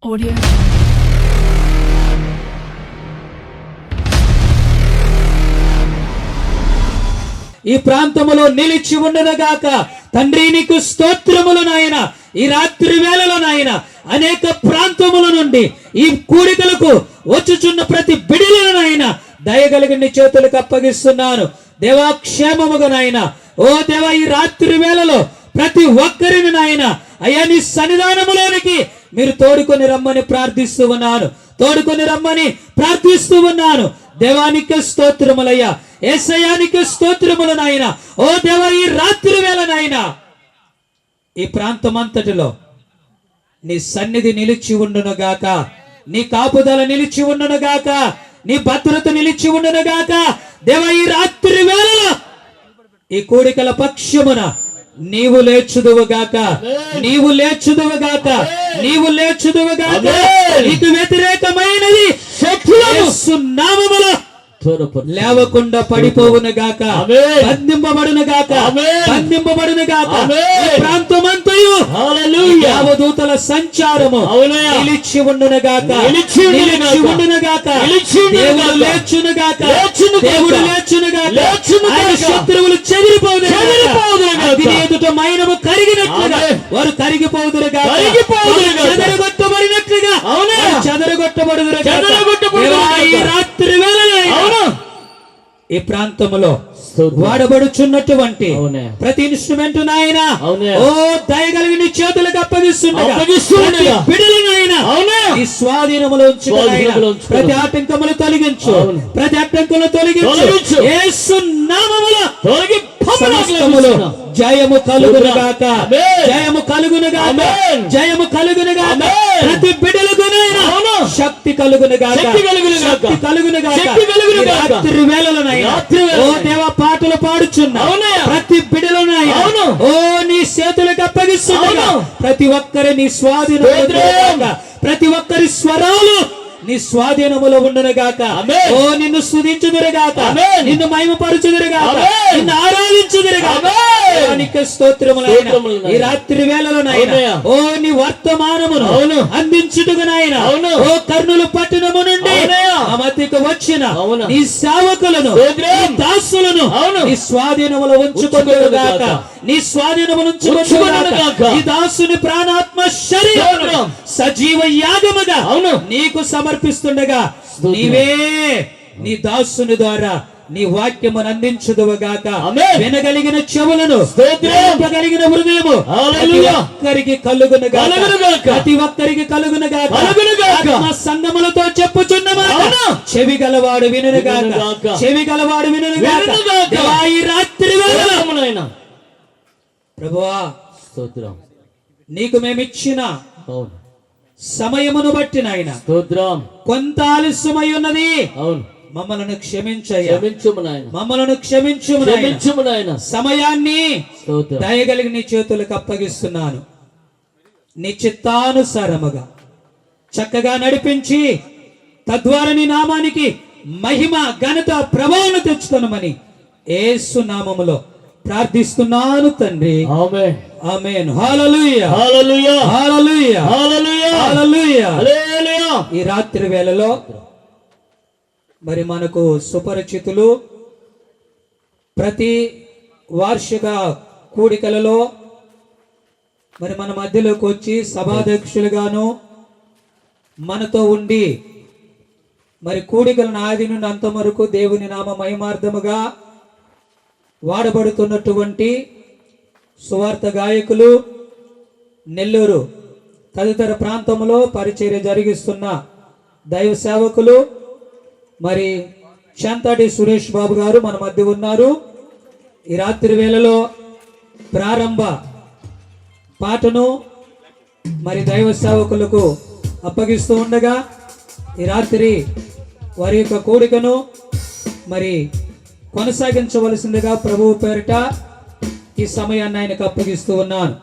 Audio. ఈ ప్రాంతములో నిలిచి ఉండనుగాక. తండ్రి నీకు స్తోత్రములు నాయన. ఈ రాత్రి వేళలో నాయన అనేక ప్రాంతముల నుండి ఈ కూడికలకు వచ్చుచున్న ప్రతి బిడ్డలను నాయన దయగలిగి నీ చేతులకు అప్పగిస్తున్నాను. దేవా క్షేమముగా నాయన. ఓ దేవా, ఈ రాత్రి వేళలో ప్రతి ఒక్కరిని నాయన అయ్యా నీ సన్నిధానములోనికి మీరు తోడుకొని రమ్మని ప్రార్థిస్తూ ఉన్నాను. తోడుకొని రమ్మని ప్రార్థిస్తూ ఉన్నాను. దేవానికి స్తోత్రములయ్యా, యేసయ్యానికి స్తోత్రములు నాయన. ఓ దేవా, ఈ రాత్రి వేళ నాయన ఈ ప్రాంతం అంతటిలో నీ సన్నిధి నిలిచి ఉండునుగాక, నీ కాపుదల నిలిచి ఉండునుగాక, నీ భద్రత నిలిచి ఉండునుగాక. దేవా, ఈ రాత్రి వేళలో ఈ కూడికల పక్షమున నీవు లేచుదువుగాక, నీవు లేచుదువుగాక, నీవు లేచుదువుగాక. నీకు వ్యతిరేకమైనది యేసు నామములో లేవకుండా పడిపోవునుగాక, బంధింపబడునుగాక, బంధింపబడునుగాక. ప్రాంతమంతయు దేవదూతల సంచారము నిలిచి ఉండునుగాక, నిలిచి ఉండునుగాక. దేవుడు లేచునుగాక, దేవుడు లేచునుగాక. ఆయన శత్రువులు చెదిరిపోవునుగాక. అగ్ని ఎదుట మైనము కరిగినట్లుగా వారు కరిగిపోవుదురుగాక, చెదరగొట్టబడినట్లుగా చెదరగొట్టబడుదురుగాక. ఈ రాత్రి వేళ ఈ ప్రాంతంలో వాడబడుచున్నటువంటి ప్రతి ఇన్స్ట్రుమెంట్ నాయన ఓ దయగలిగి నీ చేతులకు అప్పగిస్తుండగా బిడ్డలు నాయన ఈ స్వాధీనములో ఉంచుకో. ప్రతి ఆటంకములు తొలగించు, ప్రతి ఆటంకములు తొలగించు. యేసు నామములో సమస్తములో జయము కలుగునుగాక, జయము కలుగునుగాక, జయము కలుగునుగాక. ప్రతి బిడ్డలకు శక్తి కలుగునుగాక, శక్తి కలుగునుగాక. రాత్రి వేళలోనైనా ఓ దేవా పాటలు పాడుచున్నా ప్రతి బిడ్డలోనైనా ఓ నీ చేతులకు అప్పగిస్తున్నా. ప్రతి ఒక్కరి నీ స్వాధీనం, ప్రతి ఒక్కరి స్వరాలు నీ స్వాధీనములో ఉండునుగాక. ఓ నిన్ను స్తుతించుదురుగాక, నిన్ను మహిమపరచుదురుగాక, నిన్ను ఆరాధించుదురుగాక. స్తోత్రములైన ఈ రాత్రి వేళలోనైనా ఓ నీ వర్తమానమును అందించుటకు నాయన ఓ కర్నూలు పట్టణము నుండి ఆ మధ్యకు వచ్చిన నీ సేవకులను, దాసులను నీ స్వాధీనములో ఉంచుకొనుగాక, నీ స్వాధీనములో ఉంచుకొనుగాక. ఈ దాసుని ప్రాణాత్మ శరీరం సజీవ యాగముగా నీకు సమర్పిస్తుండగా నీవే నీ దాసుని ద్వారా నీ వాక్యమును అందించుదువుగాక. వినగలిగిన చెవులను, కలిగిన హృదయము ఒక్కరికి కలుగునుగాక, ప్రతి ఒక్కరికి కలుగునుగాక. సంగములతో చెప్పుచున్నమా చెవి గలవాడు వినుగాక, చెవి గలవాడు వినుగాక. ఈ రాత్రి వేళ ప్రభువా స్తోత్రం, నీకు మేమిచ్చిన సమయమును బట్టి నాయన స్తోత్రం. కొంత ఆలస్యమై ఉన్నది, మమ్మలను క్షమించయ్యా, మమ్మలను క్షమించుము నాయన. సమయాన్ని దయగలిగి నీ చేతులకు అప్పగిస్తున్నాను. నీ చిత్తానుసారముగా చక్కగా నడిపించి తద్వారా నీ నామానికి మహిమ, ఘనత, ప్రభావం తెచ్చుకొనమని యేసు నామములో ప్రార్థిస్తున్నాను తండ్రి. ఆమేన్, ఆమేన్. హల్లెలూయా, హల్లెలూయా, హల్లెలూయా, హల్లెలూయా, హల్లెలూయా, హల్లెలూయా. ఈ రాత్రి వేళలో మరి మనకు సుపరిచితులు ప్రతి వార్షిక కూడికలలో మరి మన మధ్యలోకి వచ్చి సభాధ్యక్షులుగాను మనతో ఉండి మరి కూడికలను ఆది నుండి అంతం వరకు దేవుని నామ మహిమార్థముగా వాడబడుతున్నటువంటి సువార్త గాయకులు, నెల్లూరు తదితర ప్రాంతంలో పరిచర్య జరిగిస్తున్న దైవ సేవకులు మరి శాంతాటి సురేష్ బాబు గారు మన మధ్య ఉన్నారు. ఈ రాత్రి వేళలో ప్రారంభ పాటను మరి దైవ సేవకులకు అప్పగిస్తూ ఉండగా ఈ రాత్రి వారి యొక్క కూడికను మరి కొనసాగించవలసిందిగా ప్రభువు పేరిట ఈ సమయాన్ని ఆయనకు అప్పగిస్తూ ఉన్నాను.